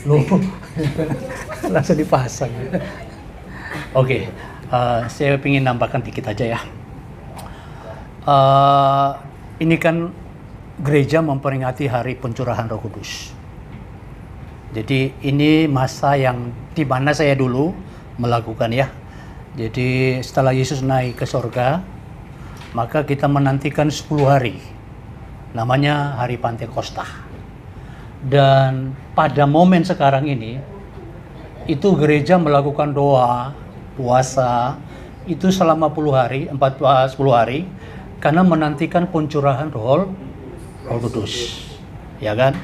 Loh, langsung dipasang. Oke, saya ingin nambahkan dikit aja ya. Ini kan gereja memperingati hari pencurahan Roh Kudus. Jadi ini masa yang di mana saya dulu melakukan ya. Jadi setelah Yesus naik ke sorga, maka kita menantikan 10 hari. Namanya hari Pantekosta. Dan pada momen sekarang ini, itu gereja melakukan doa, puasa, itu selama 10 hari, karena menantikan pencurahan Roh Kudus. Ya kan?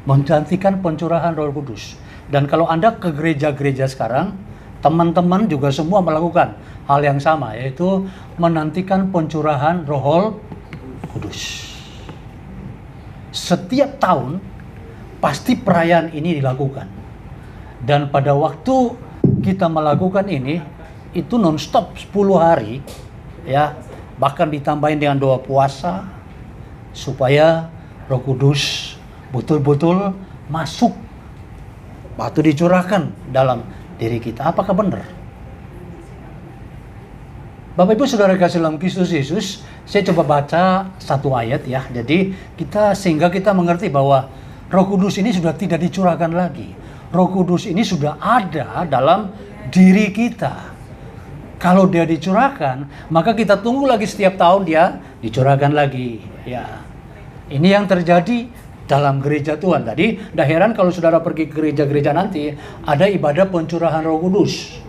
Menantikan pencurahan Roh Kudus. Dan kalau Anda ke gereja-gereja sekarang, teman-teman juga semua melakukan hal yang sama, yaitu menantikan pencurahan Roh Kudus. Setiap tahun pasti perayaan ini dilakukan. Dan pada waktu kita melakukan ini, itu non-stop 10 hari ya, bahkan ditambahin dengan doa puasa supaya Roh Kudus betul-betul masuk, batu dicurahkan dalam diri kita. Apakah benar? Bapak Ibu Saudara kasih dalam Kristus Yesus, saya coba baca satu ayat ya. Jadi sehingga kita mengerti bahwa Roh Kudus ini sudah tidak dicurahkan lagi. Roh Kudus ini sudah ada dalam diri kita. Kalau dia dicurahkan, maka kita tunggu lagi setiap tahun dia dicurahkan lagi. Ya, ini yang terjadi dalam gereja Tuhan. Tadi, dah heran kalau saudara pergi ke gereja-gereja nanti, ada ibadah pencurahan Roh Kudus.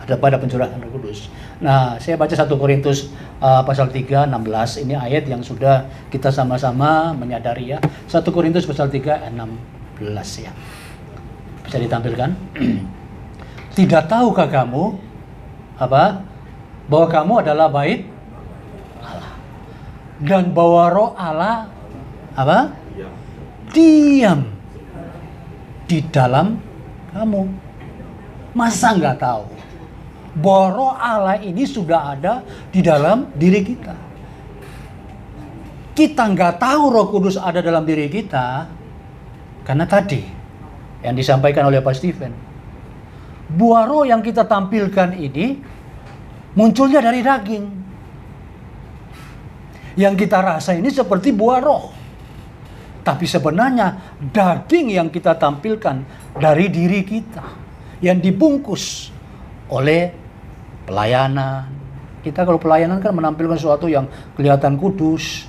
Ada pada pencurahan Roh Kudus. Nah, saya baca 1 Korintus pasal 3, 16. Ini ayat yang sudah kita sama-sama menyadari ya. 1 Korintus pasal 3, 16 ya. Bisa ditampilkan? Tidak tahukah kamu bahwa kamu adalah bait Allah, dan bahwa Roh Allah diam di dalam kamu. Masa nggak tahu bahwa Roh Allah ini sudah ada di dalam diri kita? Kita nggak tahu Roh Kudus ada dalam diri kita karena tadi yang disampaikan oleh Pak Stephen, buah roh yang kita tampilkan ini munculnya dari daging. Yang kita rasa ini seperti buah roh, tapi sebenarnya daging yang kita tampilkan dari diri kita, yang dibungkus oleh pelayanan. Kita kalau pelayanan kan menampilkan sesuatu yang kelihatan kudus.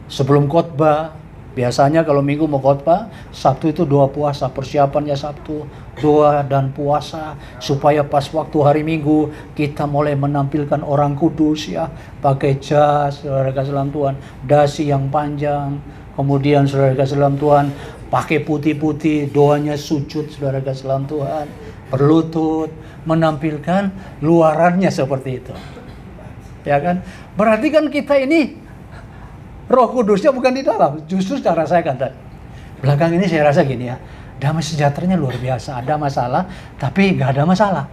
Sebelum khotbah, biasanya kalau minggu mau khotbah, Sabtu itu doa puasa, persiapannya Sabtu, doa dan puasa, supaya pas waktu hari Minggu kita mulai menampilkan orang kudus ya, pakai jas, saudara kasih dalam Tuhan, dasi yang panjang, kemudian saudara kasih dalam Tuhan, pakai putih-putih, doanya sujud, saudara kasih dalam Tuhan, berlutut, menampilkan luarannya seperti itu. Ya kan? Berarti kan kita ini Roh Kudusnya bukan di dalam. Justru cara saya kan belakang ini saya rasa gini ya, damai sejahteranya luar biasa. Ada masalah, tapi nggak ada masalah.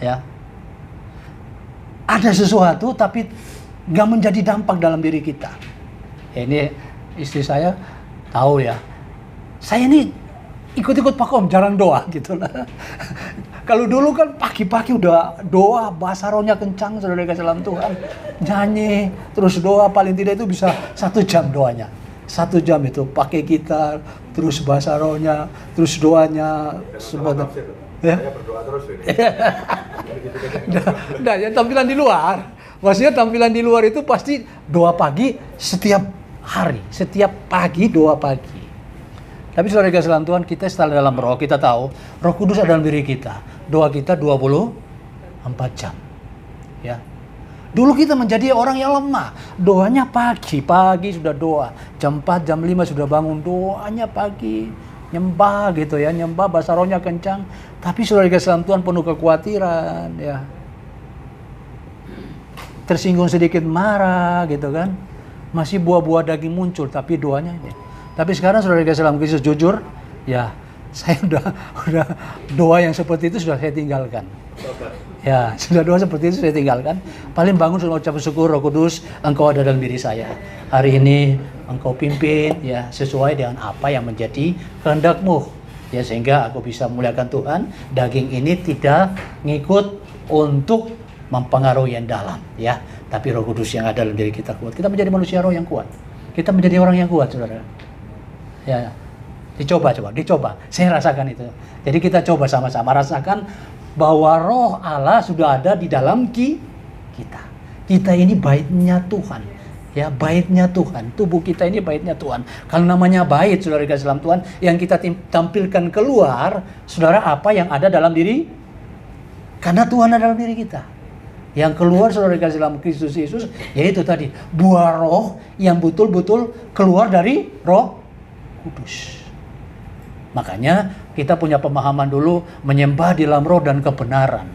Ya, ada sesuatu tapi nggak menjadi dampak dalam diri kita. Ya, ini istri saya tahu ya. Saya ini ikut-ikut Pak Om, jarang doa gitu lah. Kalau dulu kan pagi-pagi udah doa, bahasa rohnya kencang, saudara kasih dalam Tuhan. Nyanyi, terus doa, paling tidak itu bisa 1 jam doanya. 1 jam itu, pakai gitar, terus bahasa rohnya, terus doanya. Semua. Ya? Saya berdoa terus ini. Nah, yang tampilan di luar. Maksudnya tampilan di luar itu pasti doa pagi setiap hari. Setiap pagi doa pagi. Tapi saudara kasih dalam Tuhan, kita setelah dalam roh, kita tahu Roh Kudus ada dalam diri kita. Doa kita 24 jam. Ya. Dulu kita menjadi orang yang lemah. Doanya pagi sudah doa. Jam 4, jam 5 sudah bangun, doanya pagi. Nyembah gitu ya, nyembah, bahasa rohnya kencang. Tapi saudara kasih dalam Tuhan penuh kekhawatiran ya. Tersinggung sedikit marah gitu kan. Masih buah-buah daging muncul, tapi doanya ini. Tapi sekarang saudara kasih dalam Kristus jujur, ya saya udah doa yang seperti itu sudah saya tinggalkan. Ya, sudah doa seperti itu saya tinggalkan. Paling bangun sudah ucap syukur, Roh Kudus, Engkau ada dalam diri saya. Hari ini Engkau pimpin ya sesuai dengan apa yang menjadi kehendak-Mu. Ya, sehingga aku bisa memuliakan Tuhan. Daging ini tidak ngikut untuk mempengaruhi yang dalam, ya. Tapi Roh Kudus yang ada dalam diri kita kuat. Kita menjadi manusia roh yang kuat. Kita menjadi orang yang kuat, saudara. Ya, dicoba. Saya rasakan itu. Jadi kita coba sama-sama rasakan bahwa roh Allah sudah ada di dalam kita. Kita ini baitnya Tuhan. Ya, baitnya Tuhan. Tubuh kita ini baitnya Tuhan. Kalau namanya bait, saudara kasih dalam Tuhan, yang kita tampilkan keluar, saudara, apa yang ada dalam diri? Karena Tuhan ada dalam diri kita. Yang keluar, saudara kasih dalam Kristus Yesus, yaitu tadi buah roh yang betul-betul keluar dari Roh Kudus. Makanya kita punya pemahaman dulu menyembah di dalam roh dan kebenaran.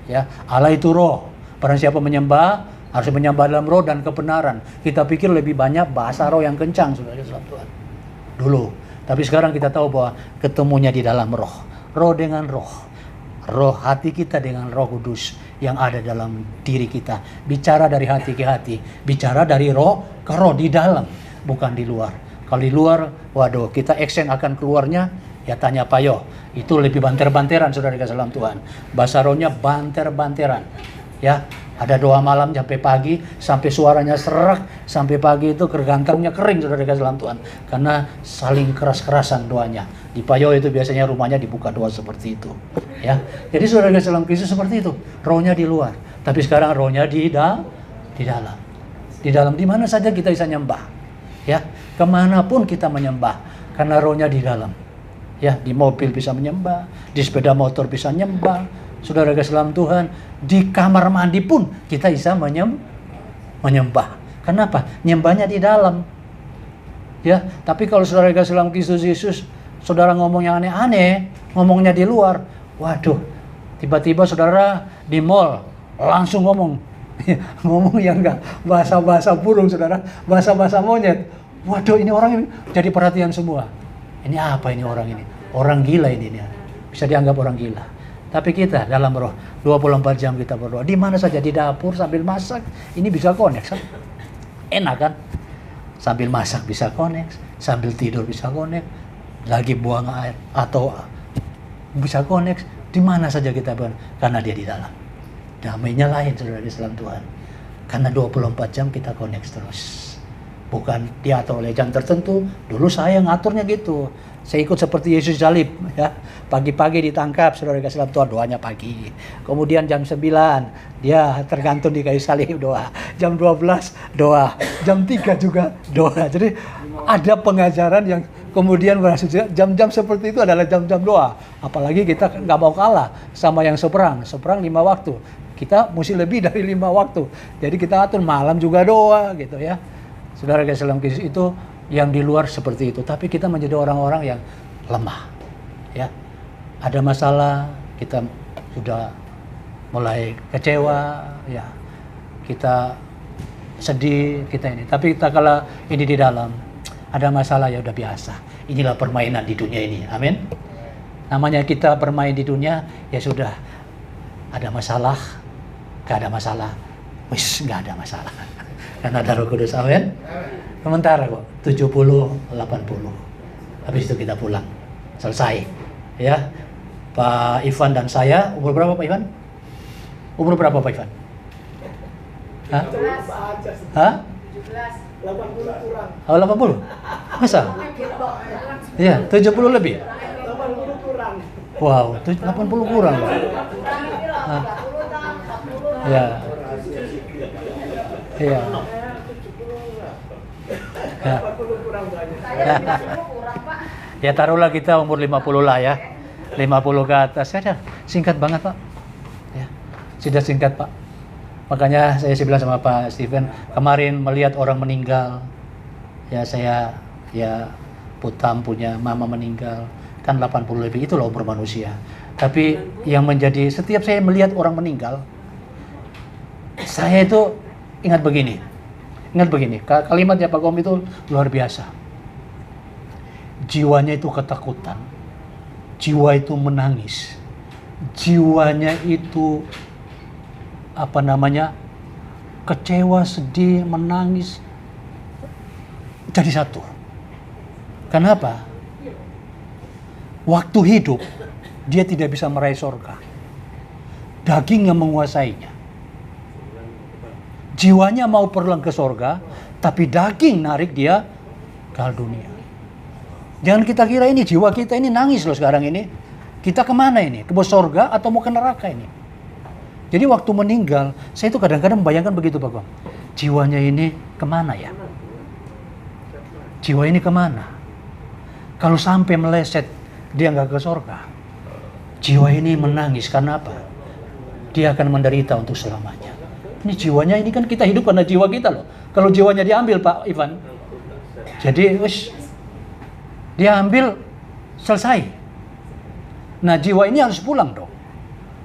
Ya, Allah itu roh. Barang siapa menyembah harus menyembah dalam roh dan kebenaran. Kita pikir lebih banyak bahasa roh yang kencang, saudara dalam Tuhan. Dulu. Tapi sekarang kita tahu bahwa ketemunya di dalam roh. Roh dengan roh. Roh hati kita dengan Roh Kudus yang ada dalam diri kita. Bicara dari hati ke hati. Bicara dari roh ke roh di dalam. Bukan di luar. Kalau di luar, waduh, kita action akan keluarnya, ya tanya Pak Yo. Itu lebih banter-banteran, saudara kasih dalam Tuhan. Bahasa rohnya banter-banteran. Ya, ada doa malam sampai pagi, sampai suaranya serak, sampai pagi itu kergantangnya kering, saudara kasih dalam Tuhan. Karena saling keras-kerasan doanya. Di Pak Yo itu biasanya rumahnya dibuka doa seperti itu. Ya, jadi saudara kasih dalam Kristus seperti itu. Rohnya di luar, tapi sekarang rohnya di dalam. Di dalam, di mana saja kita bisa nyembah. Ya, kemanapun kita menyembah, karena rohnya di dalam. Ya, di mobil bisa menyembah, di sepeda motor bisa menyembah, saudara kasih dalam Tuhan, di kamar mandi pun kita bisa menyembah. Kenapa? Nyembahnya di dalam. Ya, tapi kalau saudara kasih dalam Kristus Yesus, saudara ngomong yang aneh-aneh, ngomongnya di luar, waduh, tiba-tiba saudara di mall langsung ngomong yang enggak bahasa-bahasa burung, saudara, bahasa-bahasa monyet. Waduh, ini orang ini jadi perhatian semua. Ini apa ini orang ini? Orang gila ini. Bisa dianggap orang gila. Tapi kita dalam roh 24 jam kita berdoa. Di mana saja, di dapur sambil masak, ini bisa connect kan? Enak kan? Sambil masak bisa connect, sambil tidur bisa connect, lagi buang air atau bisa connect. Di mana saja kita berdoa, karena dia di dalam. Damainya lain, saudara di dalam Tuhan. Karena 24 jam kita connect terus. Bukan diatur oleh jam tertentu. Dulu saya ngaturnya gitu. Saya ikut seperti Yesus salib, ya. Pagi-pagi ditangkap, saudara kasih dalam Tuhan, doanya pagi. Kemudian jam 9 dia tergantung di kayu salib, doa. Jam 12 doa. Jam 3 juga doa. Jadi ada pengajaran yang kemudian berhasil. Jam-jam seperti itu adalah jam-jam doa. Apalagi kita nggak mau kalah sama yang seberang 5 waktu. Kita mesti lebih dari 5 waktu. Jadi kita atur malam juga doa gitu ya. Saudara kasih dalam Kristus itu yang di luar seperti itu. Tapi kita menjadi orang-orang yang lemah. Ya. Ada masalah, kita sudah mulai kecewa, ya. Kita sedih, kita ini. Tapi kita kalau ini di dalam ada masalah, ya udah biasa. Inilah permainan di dunia ini. Amin. Namanya kita bermain di dunia, ya sudah. Ada masalah, gak ada masalah. Wis, gak ada masalah. Karena ada Roh Kudus, amin. Sementara kok, 70-80. Habis itu kita pulang. Selesai. Ya. Pak Ivan dan saya, umur berapa Pak Ivan? Umur berapa Pak Ivan? Hah? 17. Hah? 80 kurang. Oh, 80? Masa? Iya, 70 lebih? 80 kurang. Wow, 80 kurang loh. Hah? Iya. Iya. Ya. 80 kurang banyak. Ya taruhlah kita umur 50 lah ya. 50 ke atas. Ya, singkat banget Pak. Ya, sudah singkat Pak. Makanya saya bilang sama Pak Steven, kemarin melihat orang meninggal. Ya saya, ya Putam punya mama meninggal. Kan 80 lebih, itu loh umur manusia. Tapi yang menjadi, setiap saya melihat orang meninggal, saya itu ingat begini. Kalimatnya Pak Gom itu luar biasa. Jiwanya itu ketakutan. Jiwa itu menangis. Jiwanya itu kecewa, sedih, menangis, jadi satu. Kenapa? Waktu hidup dia tidak bisa meraih surga. Daging yang menguasainya. Jiwanya mau pulang ke surga, tapi daging narik dia ke hal dunia. Jangan kita kira ini jiwa kita ini nangis loh sekarang ini. Kita kemana ini? Ke surga atau mau ke neraka ini? Jadi waktu meninggal, saya itu kadang-kadang membayangkan begitu Pak Gong. Jiwanya ini kemana ya? Jiwa ini kemana? Kalau sampai meleset, dia nggak ke surga. Jiwa ini menangis karena apa? Dia akan menderita untuk selamanya. Ini jiwanya ini kan kita hidup karena jiwa kita loh. Kalau jiwanya diambil Pak Ivan, jadi dia ambil selesai. Nah jiwa ini harus pulang dong.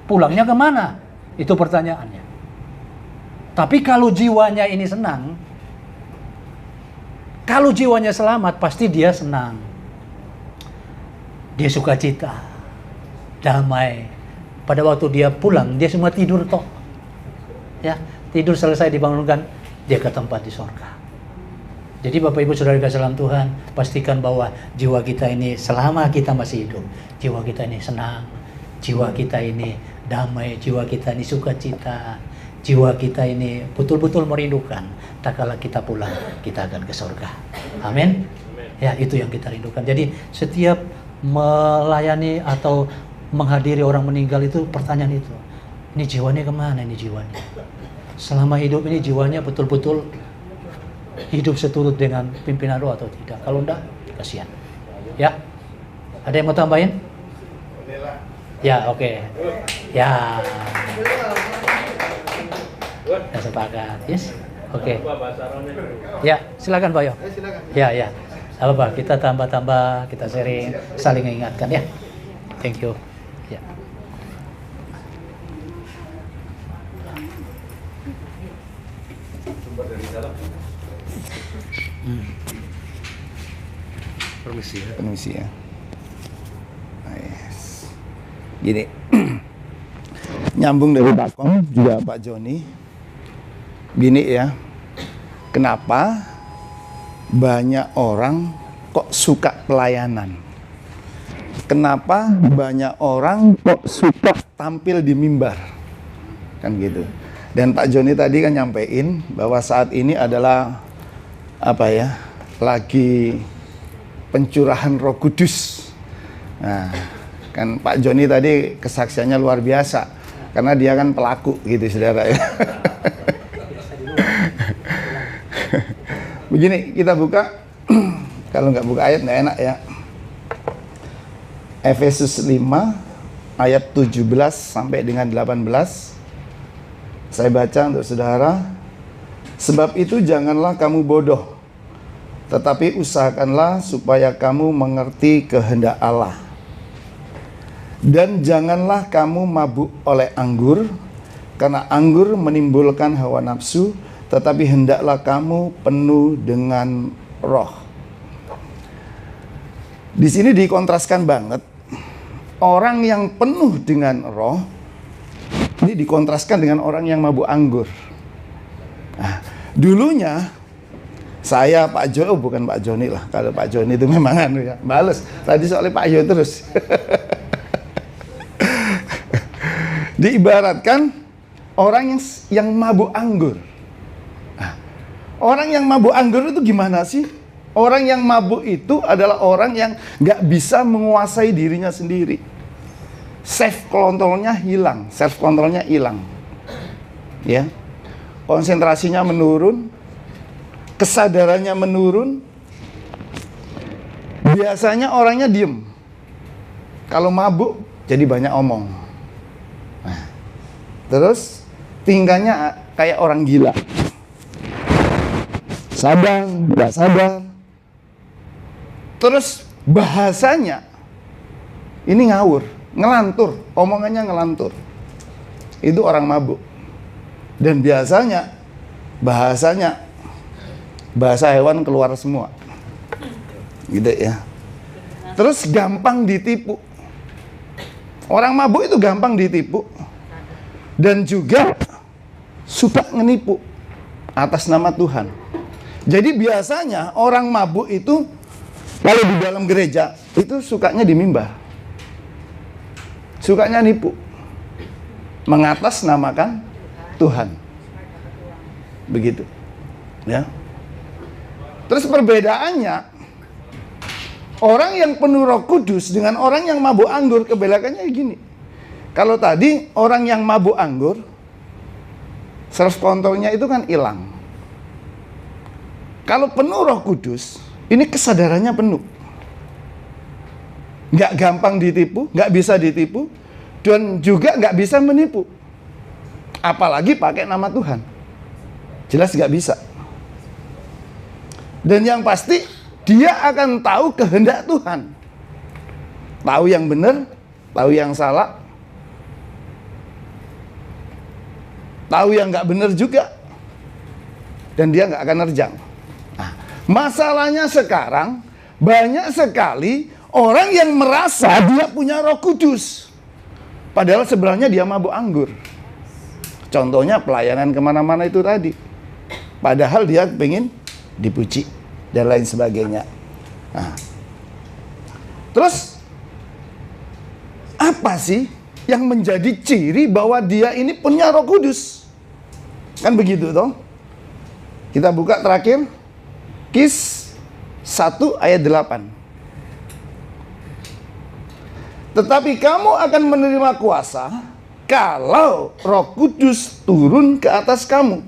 Pulangnya kemana? Itu pertanyaannya. Tapi kalau jiwanya ini senang, kalau jiwanya selamat, pasti dia senang. Dia sukacita, damai. Pada waktu dia pulang, dia semua tidur toh. Ya, tidur selesai dibangunkan, dia ke tempat di surga. Jadi Bapak Ibu Saudara kasih dalam Tuhan, pastikan bahwa jiwa kita ini selama kita masih hidup, jiwa kita ini senang, jiwa kita ini damai, jiwa kita ini sukacita, jiwa kita ini betul-betul merindukan. Tak kala kita pulang, kita akan ke surga. Amin. Ya, itu yang kita rindukan. Jadi setiap melayani atau menghadiri orang meninggal itu pertanyaan itu. Ini jiwanya kemana ini jiwanya? Selama hidup ini jiwanya betul-betul hidup seturut dengan pimpinan roh atau tidak? Kalau enggak, kasihan. Ya, ada yang mau tambahin? Ya, oke. Ya. Ya sepakat. Yes. Oke. Ya, silakan Pak Yo. Ya. Apa kita tambah-tambah, kita sharing, saling mengingatkan ya. Thank you. Ya. Permisi ya. Nice. Gini. Nyambung dari Pak Kong juga Pak Joni. Gini ya. Kenapa banyak orang kok suka pelayanan? Kenapa banyak orang kok suka tampil di mimbar? Kan gitu. Dan Pak Joni tadi kan nyampein bahwa saat ini adalah lagi pencurahan Roh Kudus. Nah, kan Pak Joni tadi kesaksiannya luar biasa karena dia kan pelaku gitu saudara ya. Begini, kita buka. Kalau nggak buka ayat nggak enak ya. Efesus 5 ayat 17 sampai dengan 18. Saya baca untuk saudara. Sebab itu janganlah kamu bodoh, tetapi usahakanlah supaya kamu mengerti kehendak Allah. Dan janganlah kamu mabuk oleh anggur, karena anggur menimbulkan hawa nafsu, tetapi hendaklah kamu penuh dengan roh. Di sini dikontraskan banget. Orang yang penuh dengan roh, ini dikontraskan dengan orang yang mabuk anggur. Nah, dulunya saya Pak Jo, bukan Pak Joni lah. Kalau Pak Joni itu memang ya, bales. Tadi soalnya Pak Jo terus. Diibaratkan orang yang mabuk anggur. Nah, orang yang mabuk anggur itu gimana sih? Orang yang mabuk itu adalah orang yang nggak bisa menguasai dirinya sendiri. Self kontrolnya hilang, ya. Konsentrasinya menurun, kesadarannya menurun. Biasanya orangnya diem. Kalau mabuk jadi banyak omong. Nah, terus tingkahnya kayak orang gila. Sadar, nggak sadar. Terus bahasanya ini ngawur, ngelantur, omongannya ngelantur. Itu orang mabuk. Dan biasanya bahasanya bahasa hewan keluar semua. Gitu ya. Terus gampang ditipu. Orang mabuk itu gampang ditipu. Dan juga suka menipu atas nama Tuhan. Jadi biasanya orang mabuk itu kalau di dalam gereja itu sukanya di mimbar. Sukanya nipu. Mengatasnamakan Tuhan. Begitu. Ya. Terus perbedaannya, orang yang penuh Roh Kudus dengan orang yang mabuk anggur, kebalikannya gini. Kalau tadi orang yang mabuk anggur, self controlnya itu kan hilang. Kalau penuh Roh Kudus, ini kesadarannya penuh. Nggak gampang ditipu, nggak bisa ditipu, dan juga nggak bisa menipu. Apalagi pakai nama Tuhan. Jelas nggak bisa. Dan yang pasti, dia akan tahu kehendak Tuhan. Tahu yang benar, tahu yang salah, tahu yang nggak benar juga. Dan dia nggak akan nerjang. Nah, masalahnya sekarang, banyak sekali orang yang merasa dia punya Roh Kudus. Padahal sebenarnya dia mabuk anggur. Contohnya pelayanan kemana-mana itu tadi. Padahal dia pengen dipuji dan lain sebagainya. Nah, terus apa sih yang menjadi ciri bahwa dia ini punya Roh Kudus? Kan begitu toh? Kita buka terakhir Kis 1 ayat 8. Tetapi kamu akan menerima kuasa kalau Roh Kudus turun ke atas kamu,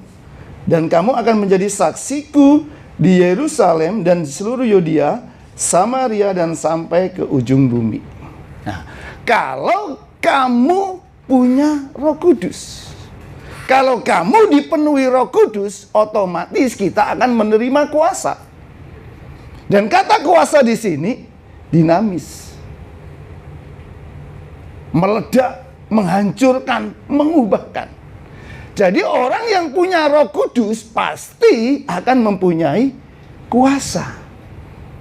dan kamu akan menjadi saksiku di Yerusalem dan di seluruh Yudea, Samaria, dan sampai ke ujung bumi. Nah, kalau kamu punya Roh Kudus, kalau kamu dipenuhi Roh Kudus, otomatis kita akan menerima kuasa. Dan kata kuasa di sini dinamis, meledak, menghancurkan, mengubahkan. Jadi orang yang punya Roh Kudus pasti akan mempunyai kuasa.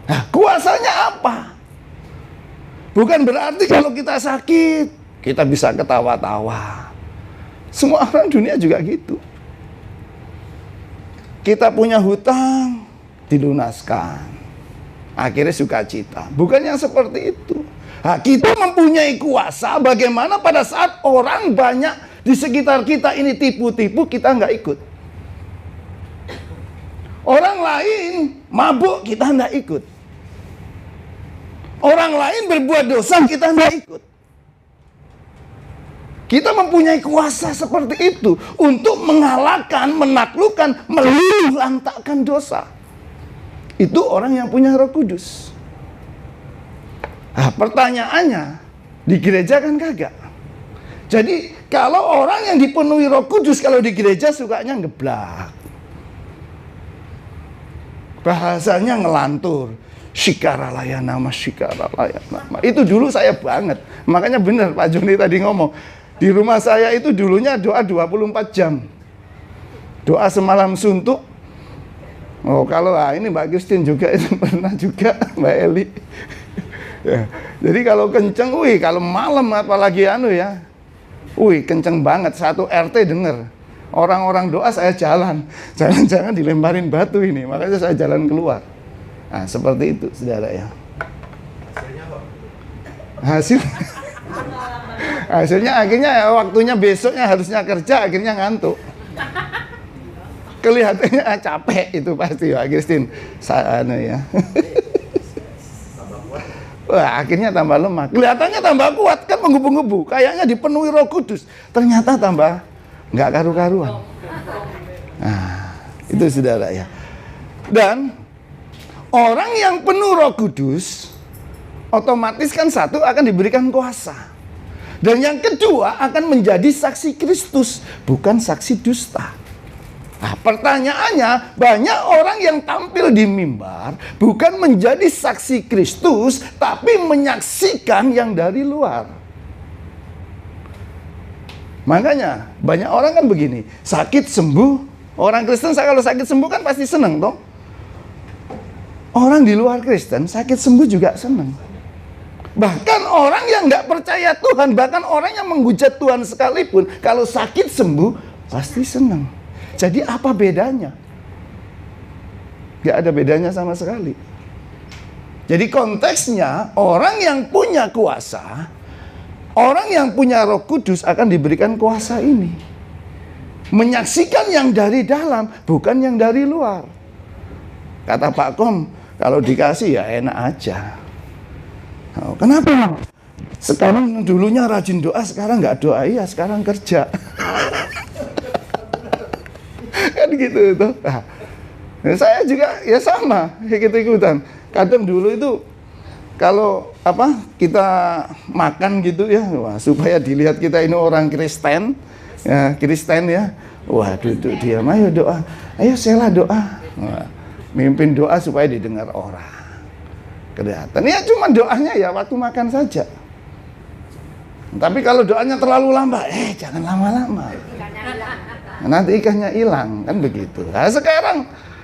Nah, kuasanya apa? Bukan berarti kalau kita sakit, kita bisa ketawa-tawa. Semua orang dunia juga gitu. Kita punya hutang, dilunaskan. Akhirnya sukacita. Bukan yang seperti itu. Nah, kita mempunyai kuasa bagaimana pada saat orang banyak di sekitar kita ini tipu-tipu, kita nggak ikut. Orang lain mabuk, kita nggak ikut. Orang lain berbuat dosa, kita nggak ikut. Kita mempunyai kuasa seperti itu untuk mengalahkan, menaklukkan, meluluhlantakkan dosa. Itu orang yang punya Roh Kudus. Nah, pertanyaannya, di gereja kan kagak. Jadi, kalau orang yang dipenuhi Roh Kudus, kalau di gereja sukanya ngeblak. Bahasanya ngelantur. Shikaralaya nama, shikaralaya nama. Itu dulu saya banget. Makanya benar Pak Joni tadi ngomong. Di rumah saya itu dulunya doa 24 jam. Doa semalam suntuk. Oh, kalau ini Mbak Christine juga itu pernah juga, Mbak Eli. Ya. Jadi kalau kenceng, kalau malam apalagi ya. Kenceng banget, satu RT denger. Orang-orang doa saya jalan. Jangan-jangan dilemparin batu ini. Makanya saya jalan keluar. Nah, seperti itu, saudara ya. Hasilnya akhirnya waktunya besoknya harusnya kerja, akhirnya ngantuk. Kelihatannya capek itu pasti, Pak Christine. Ya. Wah, akhirnya tambah lemah. Kelihatannya tambah kuat, kan menggebu-gebu. Kayaknya dipenuhi Roh Kudus. Ternyata tambah nggak karu-karuan. Nah, itu saudara ya. Dan orang yang penuh Roh Kudus, otomatis kan satu akan diberikan kuasa. Dan yang kedua akan menjadi saksi Kristus, bukan saksi dusta. Nah, pertanyaannya, banyak orang yang tampil di mimbar bukan menjadi saksi Kristus, tapi menyaksikan yang dari luar. Makanya banyak orang kan begini, sakit sembuh. Orang Kristen kalau sakit sembuh kan pasti senang toh. Orang di luar Kristen sakit sembuh juga senang. Bahkan orang yang nggak percaya Tuhan, bahkan orang yang menghujat Tuhan sekalipun, kalau sakit sembuh pasti senang. Jadi apa bedanya? Gak ada bedanya sama sekali. Jadi konteksnya, orang yang punya kuasa, orang yang punya Roh Kudus akan diberikan kuasa ini. Menyaksikan yang dari dalam, bukan yang dari luar. Kata Pak Kom, kalau dikasih ya enak aja. Oh, kenapa? Sekarang dulunya rajin doa, sekarang nggak doa, iya sekarang kerja. Kan gitu tuh. Nah, saya juga ya sama, ikut-ikutan. Kadang dulu itu kalau kita makan gitu ya, wah, supaya dilihat kita ini orang Kristen ya. Wah, duduk diam, ayo doa. Ayo Sela doa. Wah, mimpin doa supaya didengar orang. Kelihatan. Ya cuma doanya ya waktu makan saja. Tapi kalau doanya terlalu lambat, jangan lama-lama. Nanti ikannya hilang, kan begitu. Nah,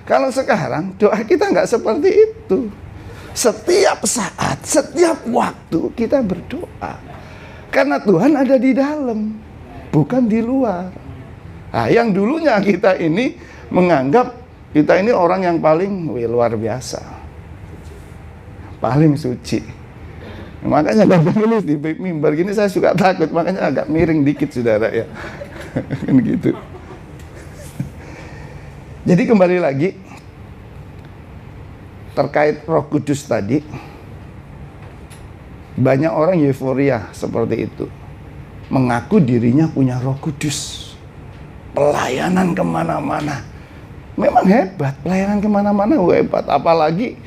kalau sekarang doa kita nggak seperti itu. Setiap saat, setiap waktu kita berdoa. Karena Tuhan ada di dalam, bukan di luar. Nah, yang dulunya kita ini menganggap kita ini orang yang paling luar biasa. Paling suci. Makanya kadang di mimbar gini saya suka takut, makanya agak miring dikit saudara ya. Kan gitu. Jadi kembali lagi terkait Roh Kudus tadi, banyak orang euforia seperti itu, mengaku dirinya punya Roh Kudus, pelayanan kemana-mana, memang hebat, pelayanan kemana-mana hebat, apalagi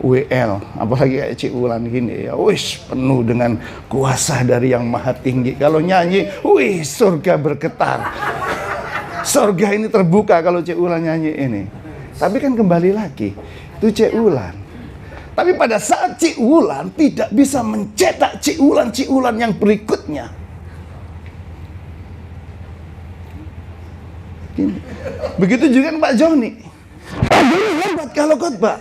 WL, apalagi kayak Cik Wulan gini ya, wis penuh dengan kuasa dari yang maha tinggi. Kalau nyanyi, wih surga bergetar. Surga ini terbuka kalau Cik Wulan nyanyi ini. Tapi kan kembali lagi, itu Cik Wulan. Tapi pada saat Cik Wulan tidak bisa mencetak Cik Wulan yang berikutnya. Gini. Begitu juga Pak Joni. Pak Joni hebat kalau khotbah.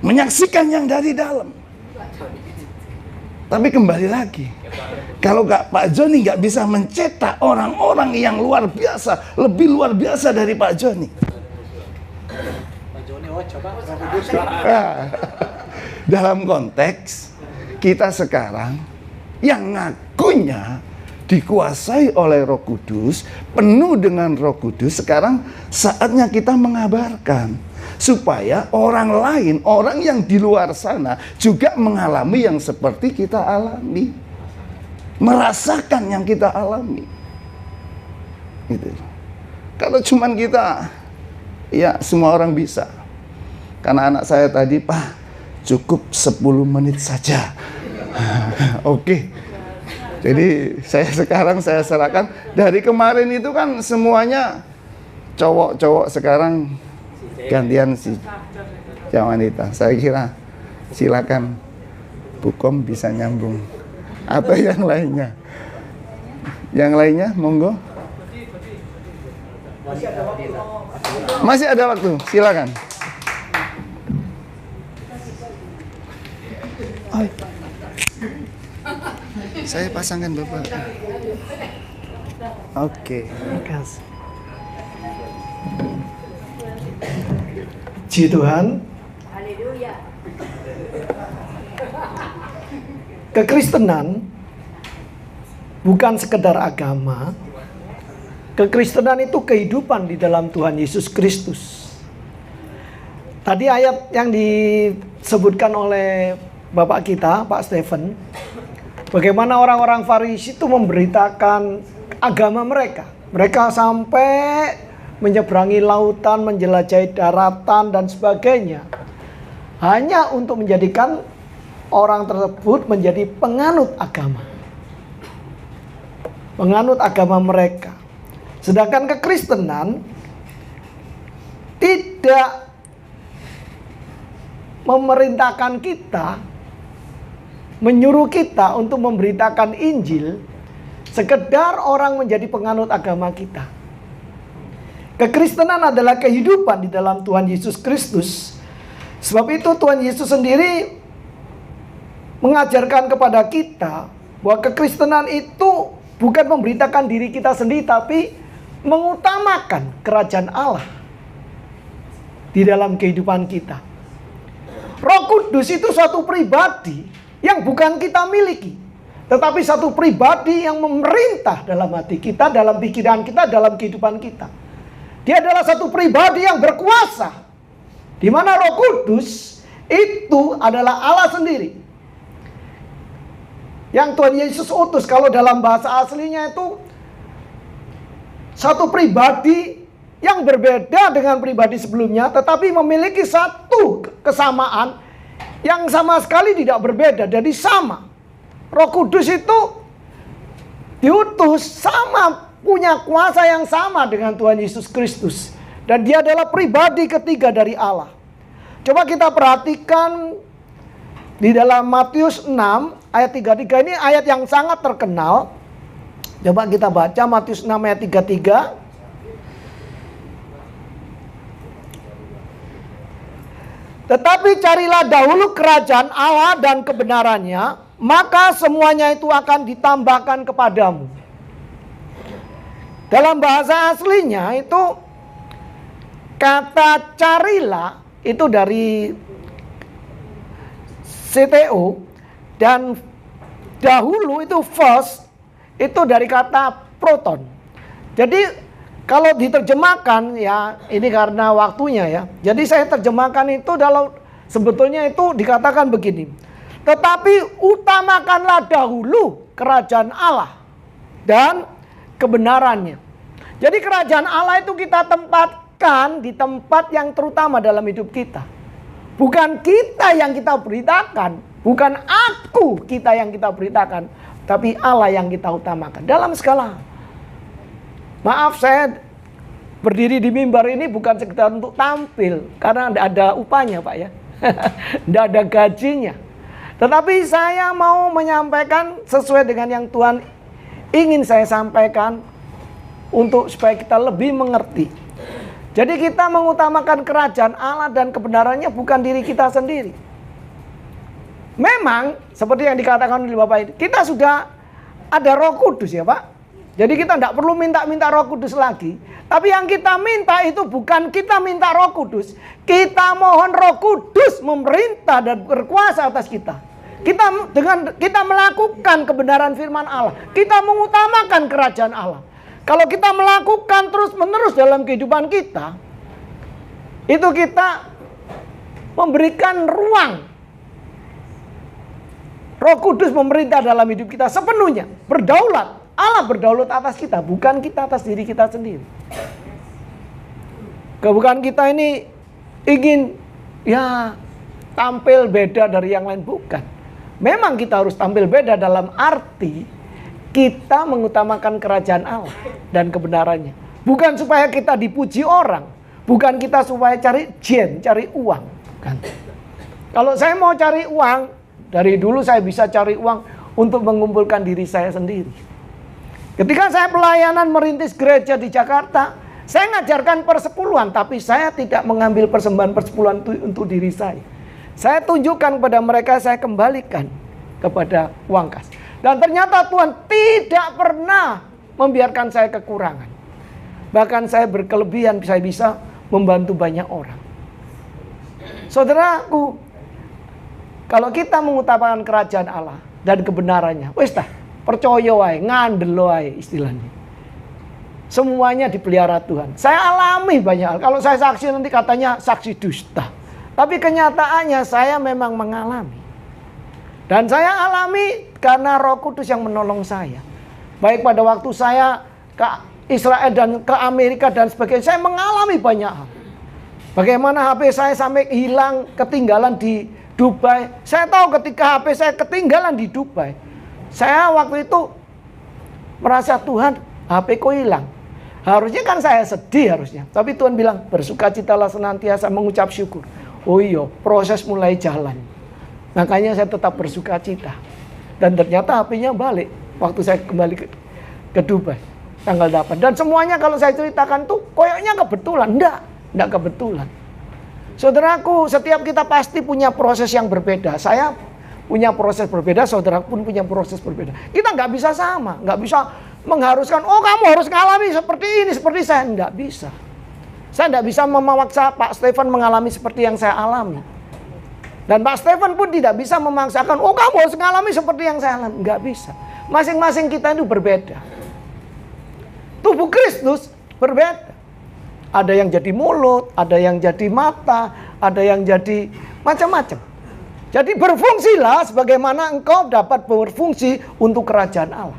Menyaksikan yang dari dalam. Tapi kembali lagi, kalau Pak Joni nggak bisa mencetak orang-orang yang luar biasa, lebih luar biasa dari Pak Joni. Dalam konteks kita sekarang yang ngakunya dikuasai oleh Roh Kudus, penuh dengan Roh Kudus, sekarang saatnya kita mengabarkan. Supaya orang lain, orang yang di luar sana juga mengalami yang seperti kita alami. Merasakan yang kita alami. Gitu. Kalau cuman kita, ya semua orang bisa. Karena anak saya tadi, Pak, cukup 10 menit saja. Oke. Jadi sekarang saya serahkan. Dari kemarin itu kan semuanya cowok-cowok, sekarang gantian si yang wanita. Saya kira silakan Bu Kom bisa nyambung atau yang lainnya. Yang lainnya monggo. Masih ada waktu, silakan. Saya pasangkan Bapak. Oke. Terima kasih. Puji Tuhan. Haleluya. Kekristenan bukan sekedar agama. Kekristenan itu kehidupan di dalam Tuhan Yesus Kristus. Tadi ayat yang disebutkan oleh Bapak kita, Pak Stephen, bagaimana orang-orang Farisi itu memberitakan agama mereka. Mereka sampai menyeberangi lautan, menjelajahi daratan dan sebagainya, hanya untuk menjadikan orang tersebut menjadi penganut agama. Penganut agama mereka. Sedangkan kekristenan tidak memerintahkan kita, menyuruh kita untuk memberitakan Injil, sekedar orang menjadi penganut agama kita. Kekristenan adalah kehidupan di dalam Tuhan Yesus Kristus. Sebab itu Tuhan Yesus sendiri mengajarkan kepada kita bahwa kekristenan itu bukan memberitakan diri kita sendiri, tapi mengutamakan kerajaan Allah di dalam kehidupan kita. Roh Kudus itu suatu pribadi yang bukan kita miliki, tetapi satu pribadi yang memerintah dalam hati kita, dalam pikiran kita, dalam kehidupan kita. Dia adalah satu pribadi yang berkuasa, di mana Roh Kudus itu adalah Allah sendiri, yang Tuhan Yesus utus. Kalau dalam bahasa aslinya itu satu pribadi yang berbeda dengan pribadi sebelumnya, tetapi memiliki satu kesamaan yang sama sekali tidak berbeda, jadi sama. Roh Kudus itu diutus sama, punya kuasa yang sama dengan Tuhan Yesus Kristus. Dan dia adalah pribadi ketiga dari Allah. Coba kita perhatikan di dalam Matius 6 ayat 33, ini ayat yang sangat terkenal. Coba kita baca Matius 6 ayat 33. Tetapi carilah dahulu kerajaan Allah dan kebenarannya, maka semuanya itu akan ditambahkan kepadamu. Dalam bahasa aslinya itu kata carilah itu dari CTO, dan dahulu itu first itu dari kata proton. Jadi kalau diterjemahkan, ya ini karena waktunya ya. Jadi saya terjemahkan itu kalau sebetulnya itu dikatakan begini. Tetapi utamakanlah dahulu kerajaan Allah dan kebenarannya. Jadi kerajaan Allah itu kita tempatkan di tempat yang terutama dalam hidup kita. Bukan kita yang kita beritakan, bukan aku kita yang kita beritakan, tapi Allah yang kita utamakan dalam segala hal. Maaf, saya berdiri di mimbar ini bukan sekedar untuk tampil, karena tidak ada upahnya Pak ya. Tidak ada gajinya. Tetapi saya mau menyampaikan sesuai dengan yang Tuhan ingin saya sampaikan, untuk supaya kita lebih mengerti. Jadi kita mengutamakan kerajaan Allah dan kebenarannya, bukan diri kita sendiri. Memang seperti yang dikatakan oleh Bapak ini, kita sudah ada Roh Kudus ya Pak. Jadi kita tidak perlu minta Roh Kudus lagi. Tapi yang kita minta itu bukan kita minta Roh Kudus. Kita mohon Roh Kudus memerintah dan berkuasa atas kita. Kita melakukan kebenaran firman Allah. Kita mengutamakan kerajaan Allah. Kalau kita melakukan terus-menerus dalam kehidupan kita, itu kita memberikan ruang Roh Kudus memerintah dalam hidup kita sepenuhnya, berdaulat. Allah berdaulat atas kita, bukan kita atas diri kita sendiri. Bukan kita ini ingin ya tampil beda dari yang lain, bukan. Memang kita harus tampil beda dalam arti kita mengutamakan kerajaan Allah dan kebenarannya. Bukan supaya kita dipuji orang, bukan kita supaya cari cari uang, bukan. Kalau saya mau cari uang, dari dulu saya bisa cari uang untuk mengumpulkan diri saya sendiri. Ketika saya pelayanan merintis gereja di Jakarta, saya ngajarkan persepuluhan, tapi saya tidak mengambil persembahan persepuluhan untuk diri saya. Saya tunjukkan kepada mereka, saya kembalikan kepada uang kas. Dan ternyata Tuhan tidak pernah membiarkan saya kekurangan. Bahkan saya berkelebihan, saya bisa membantu banyak orang. Saudaraku, kalau kita mengutamakan kerajaan Allah dan kebenarannya, wis dah, percaya wae, ngandel wae istilahnya. Semuanya dipelihara Tuhan. Saya alami banyak hal. Kalau saya saksi nanti katanya saksi dusta. Tapi kenyataannya saya memang mengalami. Dan saya alami karena Roh Kudus yang menolong saya. Baik pada waktu saya ke Israel dan ke Amerika dan sebagainya, saya mengalami banyak hal. Bagaimana HP saya sampai hilang, ketinggalan di Dubai. Saya tahu ketika HP saya ketinggalan di Dubai, saya waktu itu merasa Tuhan, HP kok hilang. Harusnya kan saya sedih harusnya. Tapi Tuhan bilang, bersukacitalah senantiasa mengucap syukur. Oh iya, proses mulai jalan. Makanya saya tetap bersukacita. Dan ternyata HP-nya balik waktu saya kembali ke Dubai tanggal 8. Dan semuanya kalau saya ceritakan tuh koyoknya kebetulan. Enggak kebetulan. Saudaraku, setiap kita pasti punya proses yang berbeda. Saya punya proses berbeda, saudara pun punya proses berbeda. Kita nggak bisa sama, nggak bisa mengharuskan, oh kamu harus ngalami seperti ini, seperti saya. Enggak bisa. Saya enggak bisa memaksa Pak Stephen mengalami seperti yang saya alami. Dan Pak Stephen pun tidak bisa memaksakan, oh kamu harus mengalami seperti yang saya alami. Enggak bisa. Masing-masing kita itu berbeda. Tubuh Kristus berbeda. Ada yang jadi mulut, ada yang jadi mata, ada yang jadi macam-macam. Jadi berfungsilah sebagaimana engkau dapat berfungsi untuk kerajaan Allah.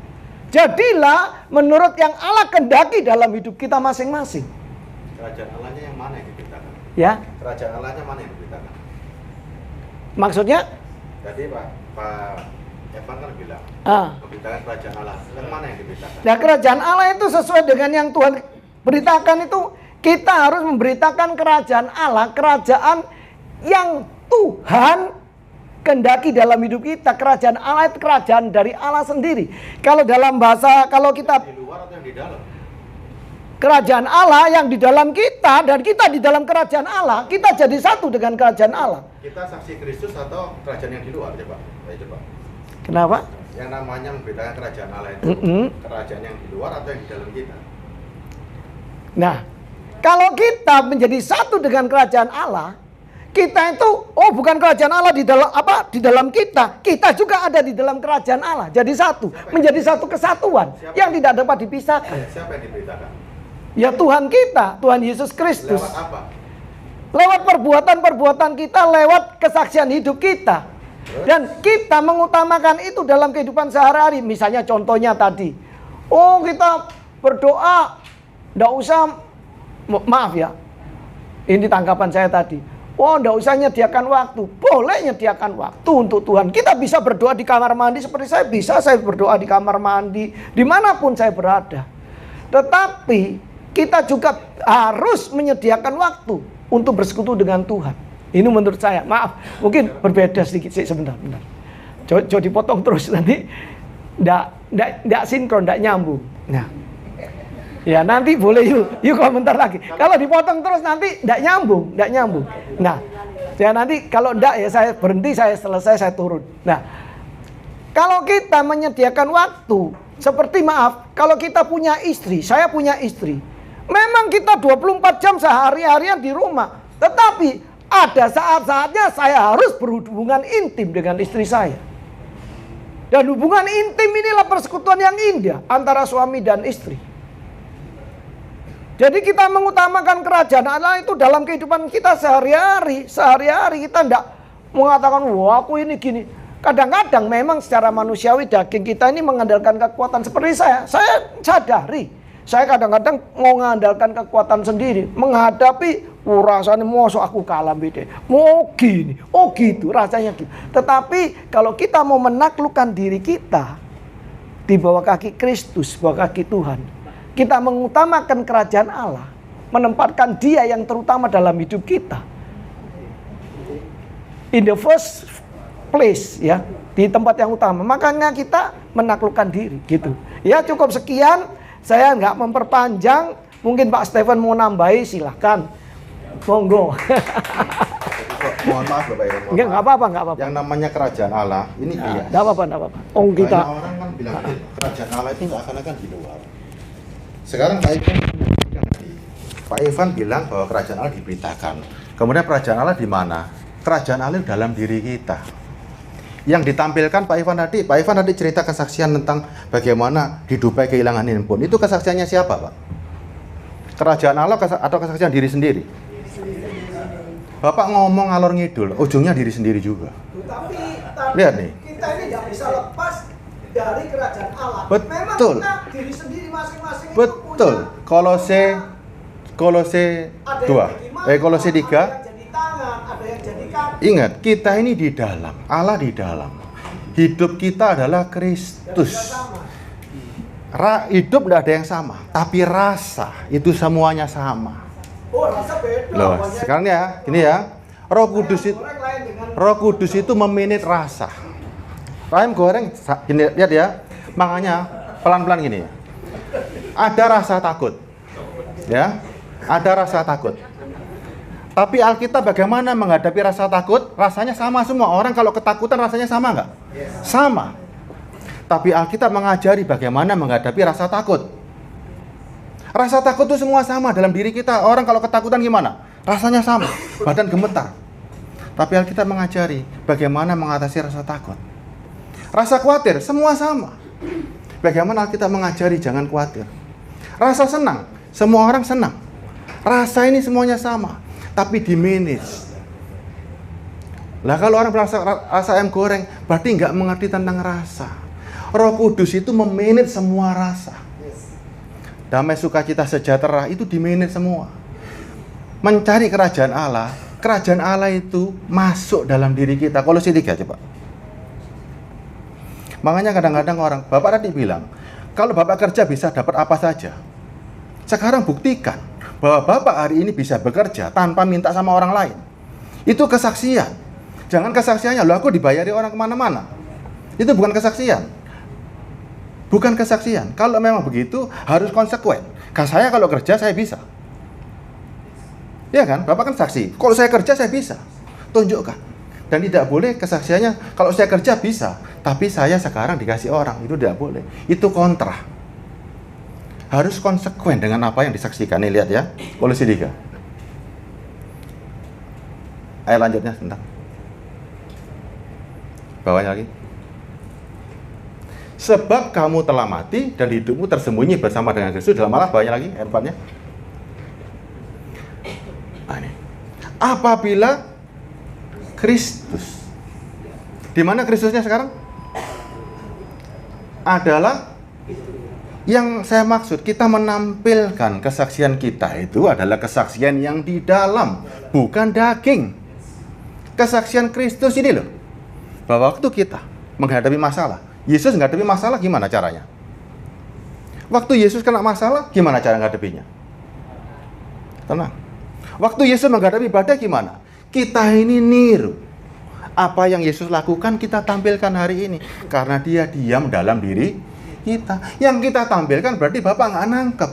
Jadilah menurut yang Allah kehendaki dalam hidup kita masing-masing. Kerajaan Allahnya yang mana yang diberitakan? Ya. Kerajaan Allahnya mana yang diberitakan? Maksudnya? Jadi Pak Evan kan bilang, memberitakan kerajaan Allah. Yang mana yang diberitakan? Nah, kerajaan Allah itu sesuai dengan yang Tuhan beritakan itu. Kita harus memberitakan kerajaan Allah, kerajaan yang Tuhan kehendaki dalam hidup kita. Kerajaan Allah itu kerajaan dari Allah sendiri. Kalau dalam bahasa, kalau kita Di luar atau yang di dalam? kerajaan Allah yang di dalam kita dan kita di dalam kerajaan Allah, kita jadi satu dengan kerajaan Allah. Kita saksi Kristus atau kerajaan yang di luar, coba? Ayo coba. Kenapa? Yang namanya memberitakan kerajaan Allah itu, kerajaan yang di luar atau yang di dalam kita? Nah, kalau kita menjadi satu dengan kerajaan Allah, kita itu bukan kerajaan Allah di dalam di dalam kita juga ada di dalam kerajaan Allah. Jadi satu, menjadi satu kesatuan yang tidak dapat dipisahkan. Siapa yang diberitakan? Ya Tuhan kita, Tuhan Yesus Kristus. Lewat apa? Lewat perbuatan-perbuatan kita, lewat kesaksian hidup kita. Dan kita mengutamakan itu dalam kehidupan sehari-hari. Misalnya contohnya tadi, kita berdoa, nggak usah, maaf ya, ini tanggapan saya tadi. Nggak usah nyediakan waktu. Boleh nyediakan waktu untuk Tuhan. Kita bisa berdoa di kamar mandi seperti saya berdoa di kamar mandi, dimanapun saya berada. Tetapi kita juga harus menyediakan waktu untuk bersekutu dengan Tuhan. Ini menurut saya, maaf, mungkin berbeda sedikit sih, sebentar. Coba dipotong terus nanti, nggak sinkron, nggak nyambung. Nah. Ya nanti boleh yuk komentar lagi. Kalau dipotong terus nanti nggak nyambung. Nah, ya nanti kalau nggak ya saya berhenti, saya selesai, saya turun. Nah, kalau kita menyediakan waktu, seperti kalau kita punya istri, saya punya istri. Memang kita 24 jam sehari-harian di rumah. Tetapi ada saat-saatnya saya harus berhubungan intim dengan istri saya. Dan hubungan intim inilah persekutuan yang indah antara suami dan istri. Jadi kita mengutamakan kerajaan Allah itu dalam kehidupan kita sehari-hari. Sehari-hari kita tidak mengatakan, aku ini gini. Kadang-kadang memang secara manusiawi daging kita ini mengandalkan kekuatan seperti saya. Saya sadari. Saya kadang-kadang mau mengandalkan kekuatan sendiri. Menghadapi, rasanya mosok aku kalah beda. Mau gini, gitu, rasanya gitu. Tetapi kalau kita mau menaklukkan diri kita di bawah kaki Kristus, bawah kaki Tuhan, kita mengutamakan kerajaan Allah, menempatkan Dia yang terutama dalam hidup kita. In the first place, ya, di tempat yang utama. Makanya kita menaklukkan diri, gitu. Ya cukup sekian, saya nggak memperpanjang. Mungkin Pak Stephen mau nambahi, silahkan. Monggo. Mohon maaf Bapak Ibu. Nggak apa-apa. Yang namanya kerajaan Allah, ini bias. Nggak apa-apa. Kita. Banyak orang kan bilang, kerajaan Allah itu akan-akan di luar. Sekarang Pak Ivan bilang bahwa kerajaan Allah diberitakan. Kemudian kerajaan Allah di mana? Kerajaan Allah dalam diri kita. Yang ditampilkan Pak Ivan tadi cerita kesaksian tentang bagaimana di Dubai kehilangan handphone. Itu kesaksiannya siapa, Pak? Kerajaan Allah atau kesaksian diri sendiri? Bapak ngomong ngalor ngidul, ujungnya diri sendiri juga. Lihat nih. Kita ini nggak bisa lepas dari kerajaan Allah. Betul. Memang kita diri sendiri masing-masing. Betul. Kolose 2. Kolose 3. Ada yang jadi tangan, ada yang jadi kaki. Ingat, kita ini di dalam, Allah di dalam. Hidup kita adalah Kristus. Hidup tidak ada yang sama, tapi rasa itu semuanya sama. Rasa beda. Loh, sekarang ya, gini ya. Roh Kudus itu meminit rasa. Ayam goreng, gini, lihat ya. Makanya pelan-pelan gini ya. Ada rasa takut. Ya. Ada rasa takut. Tapi Alkitab bagaimana menghadapi rasa takut? Rasanya sama semua. Orang kalau ketakutan rasanya sama nggak? Sama. Tapi Alkitab mengajari bagaimana menghadapi rasa takut. Rasa takut itu semua sama dalam diri kita. Orang kalau ketakutan gimana? Rasanya sama, badan gemetar. Tapi Alkitab mengajari bagaimana mengatasi rasa takut. Rasa khawatir, semua sama. Bagaimana Alkitab mengajari jangan khawatir. Rasa senang, semua orang senang. Rasa ini semuanya sama, tapi dimanage. Lah kalau orang merasa rasa ayam goreng, berarti nggak mengerti tentang rasa. Roh Kudus itu memanage semua rasa. Damai, sukacita, sejahtera itu dimanage semua. Mencari kerajaan Allah itu masuk dalam diri kita. Kolose 3 coba. Makanya kadang-kadang orang, Bapak tadi bilang, kalau Bapak kerja bisa dapat apa saja. Sekarang buktikan bahwa Bapak hari ini bisa bekerja tanpa minta sama orang lain. Itu kesaksian. Jangan kesaksiannya, loh aku dibayari orang kemana-mana. Itu bukan kesaksian. Bukan kesaksian. Kalau memang begitu, harus konsekuen. Saya kalau kerja, saya bisa. Iya kan? Bapak kan saksi. Kalau saya kerja, saya bisa. Tunjukkan. Dan tidak boleh kesaksiannya, kalau saya kerja bisa, tapi saya sekarang dikasih orang. Itu tidak boleh. Itu kontra. Harus konsekuen dengan apa yang disaksikan. Nih lihat ya. Kolose 3. Ayat lanjutnya sebentar. Bawahnya lagi. Sebab kamu telah mati dan hidupmu tersembunyi bersama dengan Kristus dalam Allah. Bawahnya lagi, ayat 4-nya. Apabila Kristus, di mana Kristusnya sekarang? Adalah yang saya maksud, kita menampilkan kesaksian kita itu adalah kesaksian yang di dalam, bukan daging. Kesaksian Kristus ini loh, bahwa waktu kita menghadapi masalah, Yesus menghadapi masalah gimana caranya? Waktu Yesus kena masalah, gimana cara menghadapinya? Tenang. Waktu Yesus menghadapi badai gimana? Kita ini niru. Apa yang Yesus lakukan kita tampilkan hari ini. Karena dia diam dalam diri kita. Yang kita tampilkan berarti Bapak nggak nangkep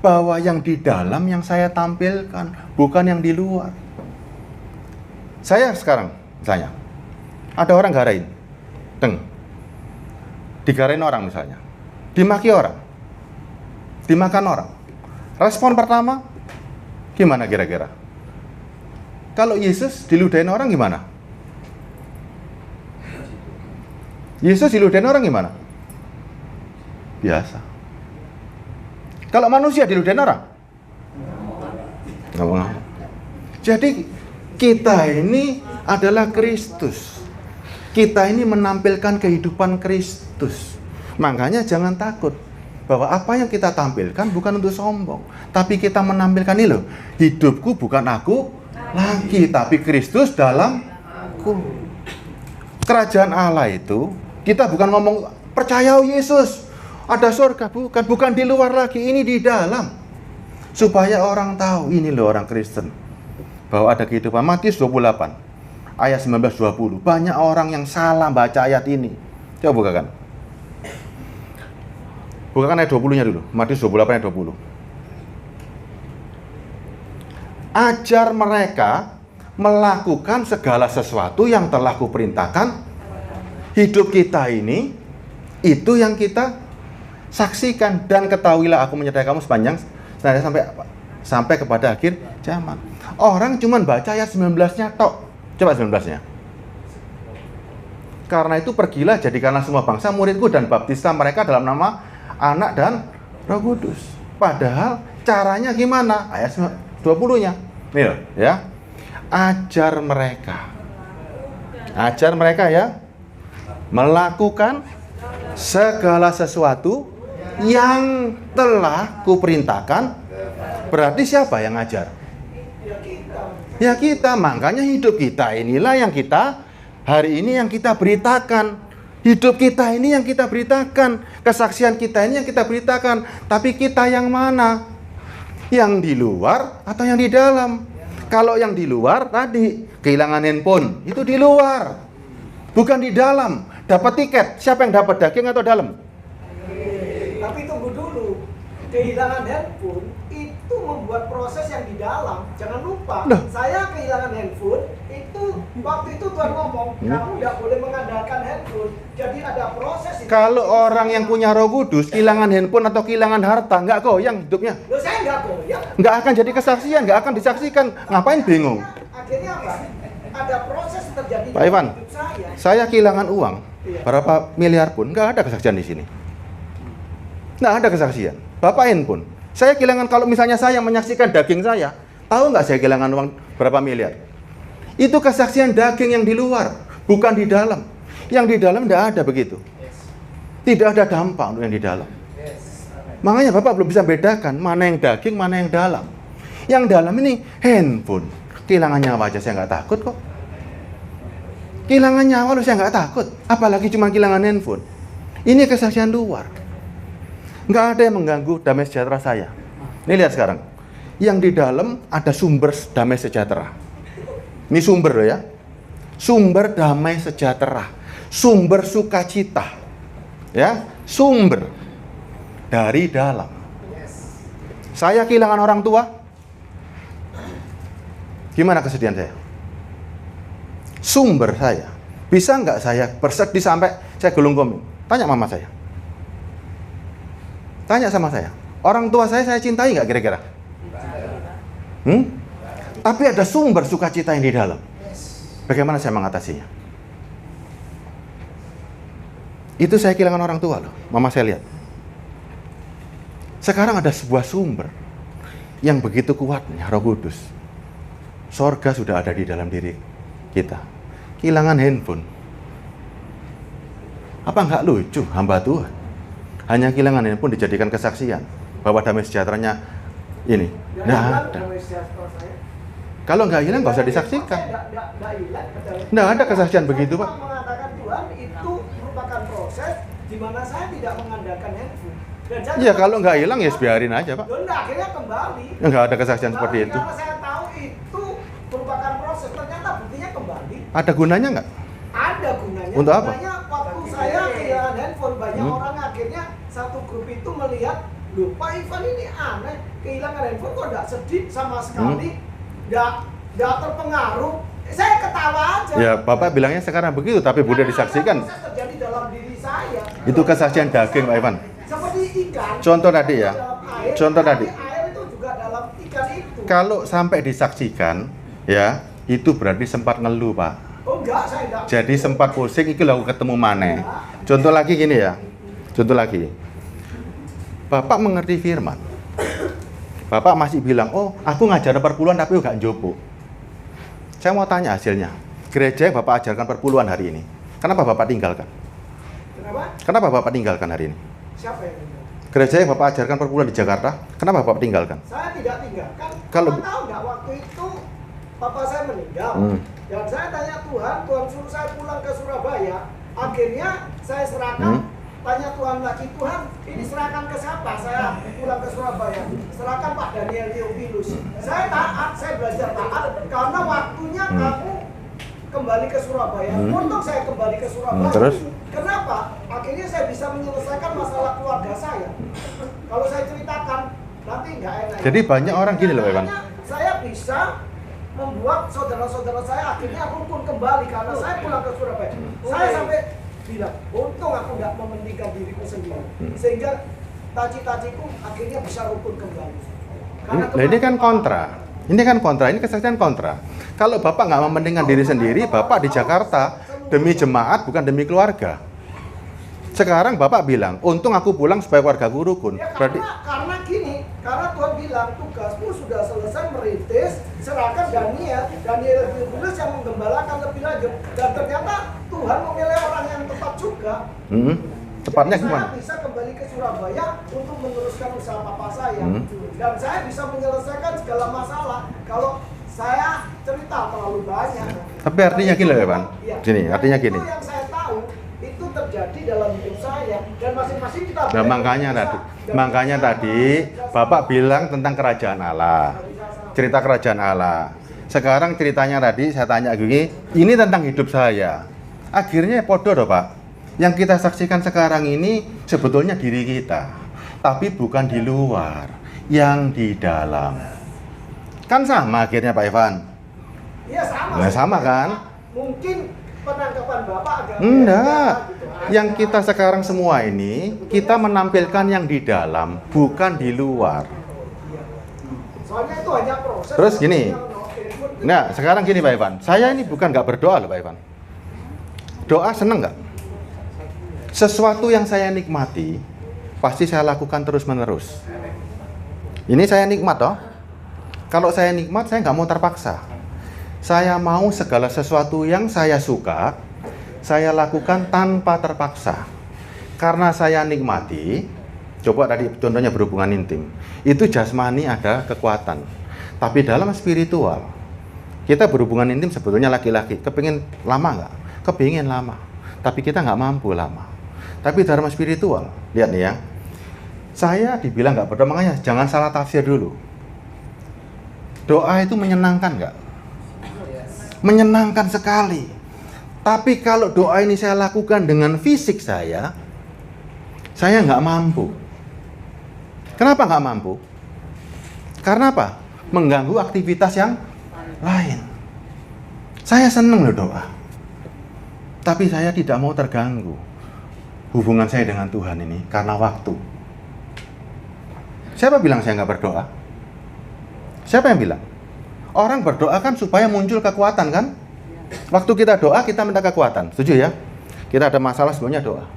bahwa yang di dalam yang saya tampilkan, bukan yang di luar. Saya sekarang, misalnya, ada orang garain, digarain orang misalnya, dimaki orang, dimakan orang. Respon pertama, gimana kira-kira? Kalau Yesus diludahin orang gimana? Yesus diludahin orang gimana? Biasa. Kalau manusia diludahin orang? Nggak. Jadi kita ini adalah Kristus. Kita ini menampilkan kehidupan Kristus. Makanya jangan takut bahwa apa yang kita tampilkan bukan untuk sombong, tapi kita menampilkan ini loh, hidupku bukan aku lagi, tapi Kristus dalam aku. Kerajaan Allah itu kita bukan ngomong percaya Yesus ada surga, bukan di luar lagi, ini di dalam, supaya orang tahu ini loh orang Kristen, bahwa ada kehidupan. Matius 28 ayat 19-20. Banyak orang yang salah baca ayat ini. Coba bukakan. Bukakan ayat 20-nya dulu. Matius 28 ayat 20. Ajar mereka melakukan segala sesuatu yang telah kuperintahkan. Hidup kita ini, itu yang kita saksikan. Dan ketahuilah aku menyertai kamu sepanjang sampai kepada akhir zaman. Orang cuma baca ayat 19-nya tok. Coba 19-nya. Karena itu pergilah, jadikanlah semua bangsa muridku dan baptislah mereka dalam nama Anak dan Roh Kudus. Padahal caranya gimana? Ayat 20-nya. Nih loh, ya. Ajar mereka ya melakukan segala sesuatu yang telah kuperintahkan. Berarti siapa yang ngajar? Ya kita. Makanya hidup kita inilah yang kita hari ini yang kita beritakan. Hidup kita ini yang kita beritakan. Kesaksian kita ini yang kita beritakan. Tapi kita yang mana? Yang di luar atau yang di dalam? Kalau yang di luar tadi kehilangan handphone, itu di luar, bukan di dalam. Dapat tiket, siapa yang dapat, daging atau dalam? Tapi tunggu dulu, kehilangan handphone itu membuat proses yang di dalam. Jangan lupa, Loh. saya kehilangan handphone, itu waktu itu Tuhan ngomong, kamu tidak boleh mengandalkan handphone. Jadi ada proses. Kalau orang yang punya Roh Kudus kehilangan handphone atau kehilangan harta, nggak goyang hidupnya. Loh, saya nggak goyang. Nggak akan jadi kesaksian, nggak akan disaksikan. Ngapain bingung? Akhirnya apa? Ada proses terjadi Pak Ivan, dalam hidup saya. saya kehilangan uang, Iya. berapa miliar pun, nggak ada kesaksian di sini. Nggak ada kesaksian. Bapak handphone. Saya kehilangan, kalau misalnya saya menyaksikan daging saya, tahu nggak saya kehilangan uang berapa miliar? Itu kesaksian daging yang di luar, bukan di dalam. Yang di dalam nggak ada begitu. Tidak ada dampak untuk yang di dalam. Makanya Bapak belum bisa bedakan mana yang daging, mana yang dalam. Yang dalam ini handphone. Kehilangan nyawa aja saya nggak takut kok. Kehilangan nyawa lu saya nggak takut. Apalagi cuma kehilangan handphone. Ini kesaksian luar. Nggak ada yang mengganggu damai sejahtera saya. Ini lihat sekarang. Yang di dalam ada sumber damai sejahtera. Ini sumber loh ya. Sumber damai sejahtera. Sumber sukacita. Ya, sumber dari dalam. Saya kehilangan orang tua. Gimana kesedihan saya? Sumber saya. Bisa nggak saya bersedih sampai saya gulung koming? Tanya mama saya. Tanya sama saya. Orang tua saya cintai nggak kira-kira? Tapi ada sumber sukacita yang di dalam. Bagaimana saya mengatasinya? Itu saya kehilangan orang tua loh. Mama saya lihat. Sekarang ada sebuah sumber yang begitu kuatnya, Roh Kudus. Sorga sudah ada di dalam diri kita. Kehilangan handphone. Apa nggak lucu hamba Tuhan? Hanya kehilangan handphone dijadikan kesaksian bahwa damai sejahteranya ini. Nggak ada. Kalau nggak hilang nggak usah disaksikan. Nggak ada kesaksian begitu, Pak. Mengatakan Tuhan itu merupakan proses di mana saya tidak mengandalkan handphone. Iya, kalau nggak hilang ya biarin aja, Pak. Akhirnya kembali. Nggak ada kesaksian seperti itu. Karena saya tahu itu merupakan proses, ternyata buktinya kembali. Ada gunanya nggak? Ada gunanya. Untuk apa? Gunanya waktu saya kehilangan handphone, banyak orang akhirnya satu grup itu melihat, loh Pak Ivan ini aneh, kehilangan handphone kok nggak sedih sama sekali, nggak terpengaruh. Saya ketawa aja. Ya, Bapak bilangnya sekarang begitu, tapi Bunda disaksikan. Proses terjadi dalam diri saya. Itu kesaksian daging, Pak Ivan. Seperti ikan. Contoh tadi ya. dalam air, Contoh tapi tadi. Air itu juga dalam ikan itu. Kalau sampai disaksikan, ya, itu berarti sempat ngeluh, Pak. Oh enggak, saya enggak. Jadi sempat pusing, itu lalu ketemu maneh. Contoh lagi gini ya. Contoh lagi. Bapak mengerti firman. Bapak masih bilang, oh aku ngajar perpuluhan tapi gak njopuk. Saya mau tanya hasilnya. Gereja yang Bapak ajarkan perpuluhan hari ini, kenapa Bapak tinggalkan? Kenapa? Kenapa Bapak tinggalkan hari ini? Siapa yang tinggal? Gereja yang Bapak ajarkan perpuluhan di Jakarta, kenapa Bapak tinggalkan? Saya tidak tinggalkan. Kalau- Bapak tahu nggak waktu itu papa saya meninggal. Dan saya tanya Tuhan suruh saya pulang ke Surabaya. Akhirnya saya serahkan, tanya Tuhan lagi, Tuhan ini serahkan ke siapa? Saya pulang ke Surabaya. Serahkan Pak Daniel Theophilus. Saya taat, saya belajar taat karena waktunya kamu kembali ke Surabaya. Untung saya kembali ke Surabaya. Terus? Kenapa? Akhirnya saya bisa menyelesaikan masalah keluarga saya. Kalau saya ceritakan, nanti nggak enak. Jadi banyak orang gini loh, Evan. Saya bisa membuat saudara-saudara saya akhirnya rukun kembali karena saya pulang ke Surabaya. Saya sampai bilang, untung aku nggak mementingkan diriku sendiri. Sehingga taci-taciku akhirnya bisa rukun kembali. Nah, ini kan kontra. Ini kan kontra, ini kesaksian kontra. Kalau Bapak nggak mementingkan diri sendiri, Bapak di Jakarta demi jemaat bukan demi keluarga. Sekarang Bapak bilang, untung aku pulang supaya keluargaku rukun. Ya, Berarti karena gini, karena Tuhan bilang tugasmu sudah selesai merintis, serahkan Daniel Theophilus yang menggembalakan lebih lanjut. Dan ternyata Tuhan memilih orang yang tepat juga. tepatnya Jadi gimana? saya bisa kembali ke Surabaya untuk meneruskan usaha papa saya. Dan saya bisa menyelesaikan segala masalah kalau saya cerita terlalu banyak. Tapi artinya gini loh, Evan. Iya. Gini, artinya gini. Itu yang saya tahu, itu terjadi dalam hidup saya. Dan masing-masing kita Nah, makanya tadi Bapak bilang tentang kerajaan Allah. Cerita kerajaan Allah. Sekarang ceritanya tadi saya tanya gini, ini tentang hidup saya. Akhirnya podo dong, Pak. Yang kita saksikan sekarang ini sebetulnya diri kita, tapi bukan di luar. yang di dalam. Kan sama akhirnya Pak Evan? Iya sama. Nah, sama kan? Mungkin penangkapan Bapak agak Enggak. beda, gitu. Yang kita sekarang semua ini, kita menampilkan yang di dalam, bukan di luar. Soalnya itu hanya proses. Terus gini. Nah, sekarang gini Pak Ivan. Saya ini bukan nggak berdoa loh Pak Ivan. Doa seneng nggak? Sesuatu yang saya nikmati, pasti saya lakukan terus-menerus. Ini saya nikmat toh. Kalau saya nikmat, saya nggak mau terpaksa. Saya mau segala sesuatu yang saya suka, saya lakukan tanpa terpaksa. Karena saya nikmati, coba tadi contohnya berhubungan intim. Itu jasmani ada kekuatan. Tapi dalam spiritual, kita berhubungan intim sebetulnya laki-laki. Kepingin lama nggak? Kepingin lama. Tapi kita nggak mampu lama. Tapi dalam spiritual, lihat nih ya. Saya dibilang nggak berdoa, makanya jangan salah tafsir dulu. Doa itu menyenangkan nggak? Menyenangkan sekali. Tapi kalau doa ini saya lakukan dengan fisik saya nggak mampu. Kenapa nggak mampu? Karena apa? Mengganggu aktivitas yang lain. Saya senang loh doa. Tapi saya tidak mau terganggu hubungan saya dengan Tuhan ini karena waktu. Siapa bilang saya nggak berdoa? Siapa yang bilang? Orang berdoa kan supaya muncul kekuatan kan? Waktu kita doa, kita minta kekuatan. Setuju ya? Kita ada masalah sebelumnya doa.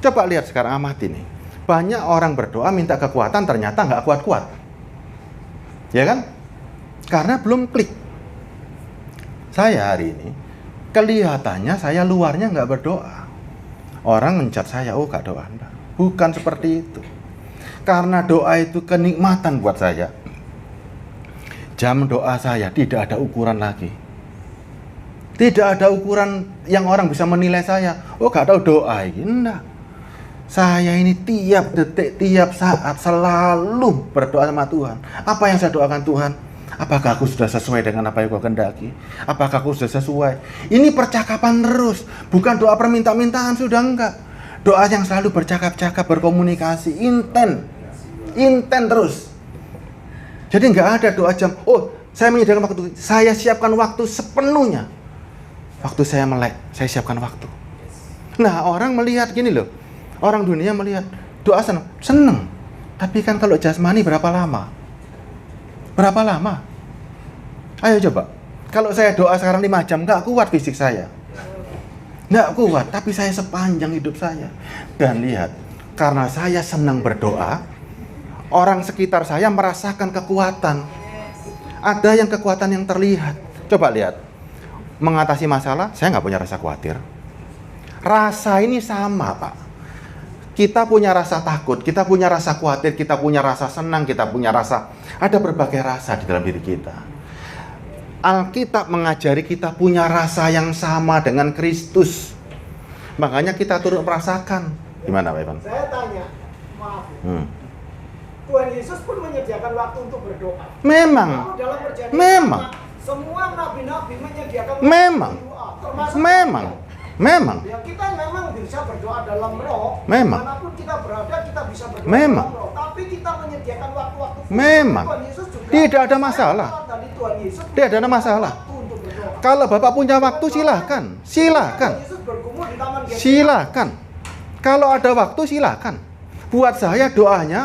Coba lihat sekarang, amati nih. Banyak orang berdoa minta kekuatan, ternyata nggak kuat-kuat. Ya kan? Karena belum klik. Saya hari ini, kelihatannya saya luarnya nggak berdoa. Orang mencat saya, oh gak doa. Bukan seperti itu. Karena doa itu kenikmatan buat saya. Jam doa saya tidak ada ukuran lagi. Tidak ada ukuran yang orang bisa menilai saya. Oh gak tahu doa ini. Enggak. Saya ini tiap detik, tiap saat selalu berdoa sama Tuhan. Apa yang saya doakan Tuhan? Apakah aku sudah sesuai dengan apa yang Kau kehendaki? Apakah aku sudah sesuai? Ini percakapan terus. Bukan doa perminta-mintaan, sudah enggak. Doa yang selalu bercakap-cakap, berkomunikasi, inten terus. Jadi nggak ada doa jam, oh saya menyediakan waktu, saya siapkan waktu sepenuhnya. Waktu saya melek, saya siapkan waktu. Nah orang melihat gini loh, orang dunia melihat doa seneng. Tapi kan kalau jasmani berapa lama? Berapa lama? Ayo coba, kalau saya doa sekarang 5 jam, nggak kuat fisik saya. Nggak kuat, tapi saya sepanjang hidup saya. Dan lihat, karena saya senang berdoa, orang sekitar saya merasakan kekuatan. Ada yang kekuatan yang terlihat. Coba lihat. Mengatasi masalah, saya nggak punya rasa khawatir. Rasa ini sama, Pak. Kita punya rasa takut, kita punya rasa khawatir, kita punya rasa senang, kita punya rasa... Ada berbagai rasa di dalam diri kita. Alkitab mengajari kita punya rasa yang sama dengan Kristus. Makanya kita turut merasakan. Gimana, Pak Ivan? Saya tanya, maaf. Tuhan Yesus pun menyediakan waktu untuk berdoa. Memang. Lalu dalam perjanjian Memang. lama, semua nabi-nabi menyediakan waktu Memang. untuk berdoa, termasuk Memang. Memang. ya, kita memang bisa berdoa dalam roh. Memang. Dimanapun kita berada, kita bisa berdoa Memang. dalam roh. Tapi kita menyediakan waktu-waktu khusus. Memang. Tuhan Yesus juga. Tidak ada masalah. Dari Tuhan Yesus Tidak ada masalah. waktu untuk berdoa. Kalau Bapak punya waktu, silahkan. Silahkan. Tuhan Yesus bergumul di taman Getsemani. Silahkan. Kalau ada waktu, silahkan. Buat saya doanya,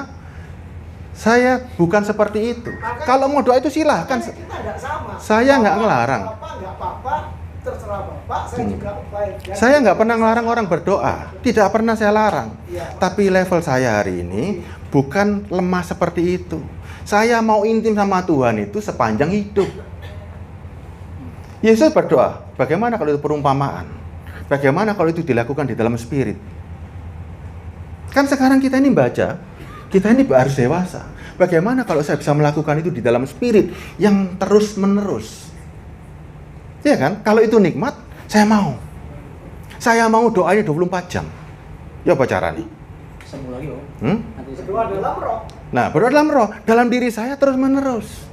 saya bukan seperti itu. Kalau mau doa itu silahkan. Kita nggak sama. Saya nggak ngelarang. Bapak nggak apa-apa, terserah Bapak. Saya juga baik. Saya nggak pernah ngelarang orang berdoa. Tidak pernah saya larang. Tapi level saya hari ini bukan lemah seperti itu. Saya mau intim sama Tuhan itu sepanjang hidup. Yesus berdoa. Bagaimana kalau itu perumpamaan? Bagaimana kalau itu dilakukan di dalam spirit? Kan sekarang kita ini baca, kita ini harus dewasa. Bagaimana kalau saya bisa melakukan itu di dalam spirit yang terus menerus? Ya kan? Kalau itu nikmat, saya mau. Saya mau doanya 24 jam. Ya apa caranya? Berdoa dalam roh. Nah, berdoa dalam roh, dalam diri saya terus menerus.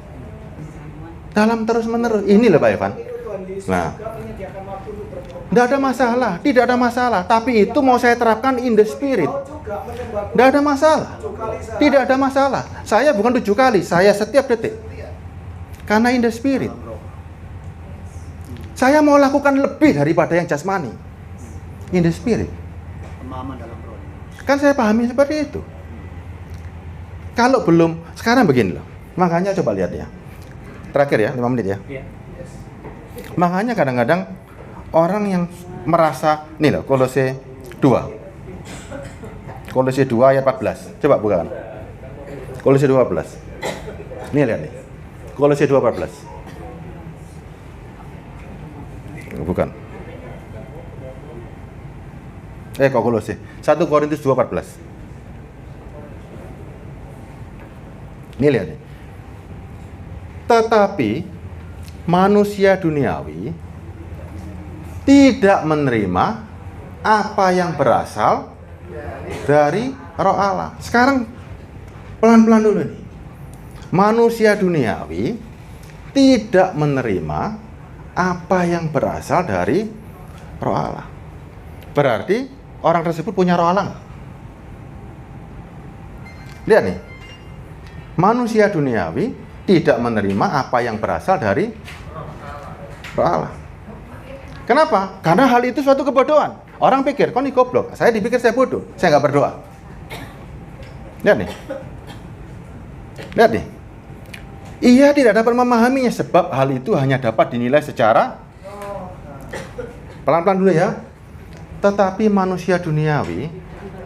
Dalam terus menerus. Ini loh Pak Evan. Tuhan Yesus Nah. juga menyediakan waktu untuk berdoa. Tidak ada masalah, tidak ada masalah. Tapi itu mau saya terapkan in the spirit. Kau juga Tidak ada masalah. Tidak ada masalah. Saya bukan 7 kali, saya setiap detik. Karena in the spirit. Saya mau lakukan lebih daripada yang jasmani. In the spirit. Pemahaman dalam roh. Kan saya pahami seperti itu. Kalau belum, sekarang begini loh. Makanya coba lihat ya. Terakhir ya, 5 menit ya. Iya. Makanya kadang-kadang orang yang merasa, nih loh, Kolose 2. Kolose 2 ayat 14. Coba bukakan. Kolose 2 14. Nih lihat nih. Kolose 2 14. Bukan. Kok Kolose? 1 Korintus 2 14. Nih lihat nih. Tetapi manusia duniawi tidak menerima apa yang berasal dari Roh Allah. Sekarang pelan-pelan dulu nih. Manusia duniawi tidak menerima apa yang berasal dari Roh Allah. Berarti orang tersebut punya Roh Allah nggak? Lihat nih. Manusia duniawi tidak menerima apa yang berasal dari Roh Allah. Kenapa? Karena hal itu suatu kebodohan. Orang pikir, kok nih goblok. Saya dipikir saya bodoh. Saya nggak berdoa. Lihat nih. Lihat nih. Ia tidak dapat memahaminya sebab hal itu hanya dapat dinilai secara pelan-pelan dulu ya. Tetapi manusia duniawi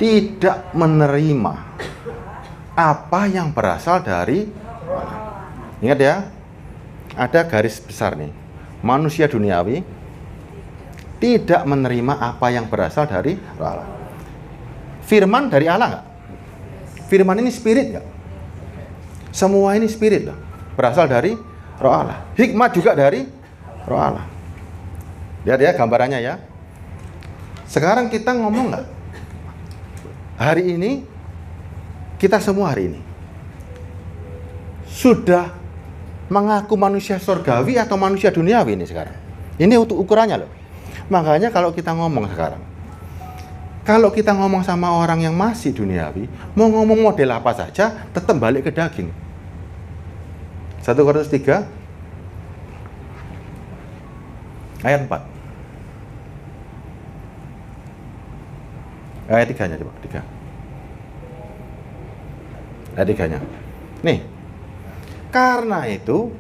tidak menerima apa yang berasal dari Allah. Ingat ya. Ada garis besar nih. Manusia duniawi tidak menerima apa yang berasal dari Roh Allah. Firman dari Allah nggak? Firman ini spirit nggak? Semua ini spirit loh. Berasal dari Roh Allah. Hikmat juga dari Roh Allah. Lihat ya gambarannya ya. Sekarang kita ngomong nggak? Hari ini, kita semua hari ini sudah mengaku manusia surgawi atau manusia duniawi ini sekarang. Ini ukurannya loh. Makanya kalau kita ngomong sekarang, kalau kita ngomong sama orang yang masih duniawi, mau ngomong model apa saja, tetap balik ke daging. 1 Korintus 3 ayat 4. Ayat 3-nya coba, 3. Ayat 3-nya. Nih. Karena itu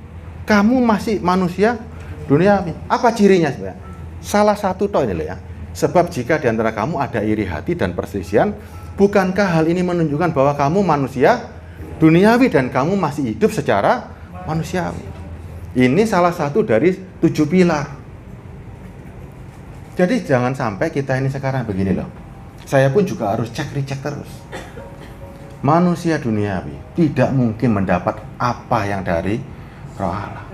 kamu masih manusia duniawi. Apa cirinya sebenarnya? Salah satu toh ini loh ya. Sebab jika di antara kamu ada iri hati dan perselisihan, bukankah hal ini menunjukkan bahwa kamu manusia duniawi dan kamu masih hidup secara manusiawi? Ini salah satu dari 7 pilar. Jadi jangan sampai kita ini sekarang begini loh. Saya pun juga harus cek-recek terus. Manusia duniawi tidak mungkin mendapat apa yang dari Roh Allah.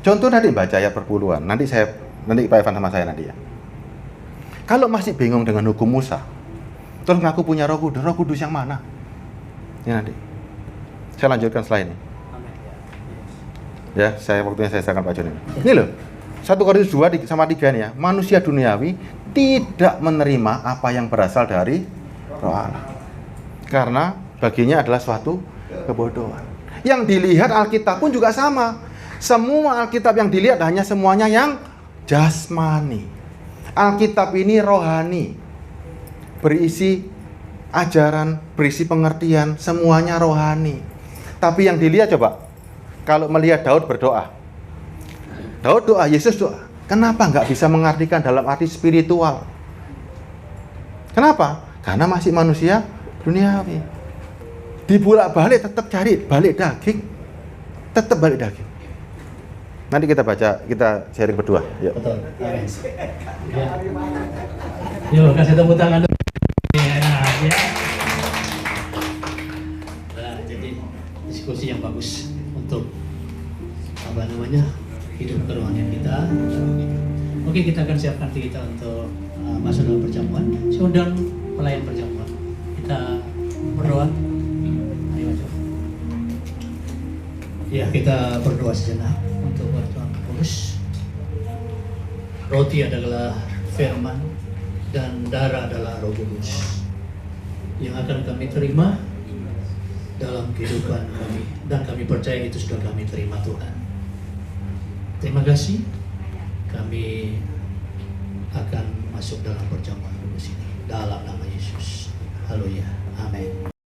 Contoh nanti baca ayat perpuluhan. Nanti Pak Evan sama saya nanti ya. Kalau masih bingung dengan hukum Musa, terus ngaku punya Roh Kudus yang mana? Ini nanti. Saya lanjutkan setelah ini. Ya, waktunya saya serahkan Pak Joni. Ini loh. 1 Korintus 2 sama 3 nih ya. Manusia duniawi tidak menerima apa yang berasal dari Roh Allah. Karena baginya adalah suatu kebodohan. Yang dilihat Alkitab pun juga sama. Semua Alkitab yang dilihat hanya semuanya yang jasmani. Alkitab ini rohani. Berisi ajaran, berisi pengertian, semuanya rohani. Tapi yang dilihat coba, kalau melihat Daud berdoa. Daud doa, Yesus doa. Kenapa nggak bisa mengartikan dalam arti spiritual? Kenapa? Karena masih manusia duniawi. Dibulak-balik tetap cari balik daging. Tetap balik daging. Nanti kita baca, kita sharing berdua. Yuk. Betul. Amin. Ya. Yuk, kasih tepuk tangan dulu. Ya. Nah, jadi diskusi yang bagus untuk hidup kerohanian kita. Oke, kita akan siapkan diri kita untuk masuk dalam perjamuan. Saya undang pelayan perjamuan. Kita berdoa. Ayo, coba. Ya, kita berdoa sejenak untuk Tuhan Kudus. Roti adalah firman dan darah adalah Roh Kudus. yang akan kami terima dalam kehidupan kami, dan kami percaya itu sudah kami terima Tuhan. Terima kasih. Kami akan masuk dalam perjamuan kudus ini dalam nama Yesus. Haleluya. Amin.